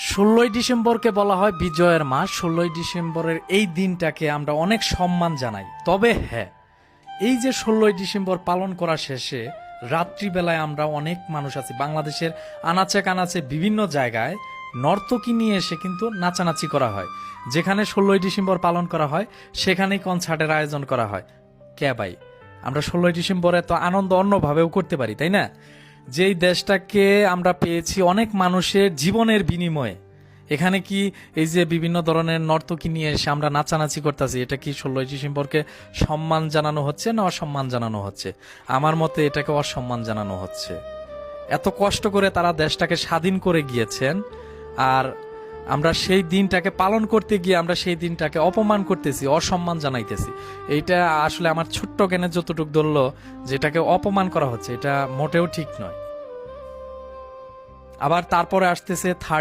16ই ডিসেম্বরকে বলা হয় বিজয়ের মাস। 16ই ডিসেম্বরের এই দিনটাকে আমরা অনেক সম্মান জানাই। তবে হ্যাঁ, এই যে 16ই ডিসেম্বর পালন করা শেষে রাত্রিবেলায় আমরা অনেক মানুষ আছি বাংলাদেশের আনাচে কানাচে বিভিন্ন জায়গায় নর্তকী নিয়ে এসে কিন্তু নাচানাচি করা হয়। যেখানে 16ই ডিসেম্বর পালন করা হয় সেখানেই কনসার্টের আয়োজন করা হয়। কে ভাই, আমরা 16ই ডিসেম্বরে তো আনন্দ অন্যভাবেও করতে পারি, তাই না? যেই দেশটাকে আমরা পেয়েছি অনেক মানুষের জীবনের বিনিময়ে, এখানে কি এই যে বিভিন্ন ধরনের নর্তকী নিয়ে এসে আমরা নাচানাচি করতেছি, এটা কি 16ই ডিসেম্বরকে সম্মান জানানো হচ্ছে না অসম্মান জানানো হচ্ছে? আমার মতে এটাকে অসম্মান জানানো হচ্ছে। এত কষ্ট করে তারা দেশটাকে স্বাধীন করে গিয়েছেন, আর আমরা সেই দিনটাকে পালন করতে গিয়ে আমরা সেই দিনটাকে অপমান করতেছি, অসম্মান জানাইতেছি। এইটা আসলে আমার ছোট্ট জ্ঞানে যতটুকু ধরলো, যেটাকে অপমান করা হচ্ছে, এটা মোটেও ঠিক নয়। আবার তারপরে আসতেছে 30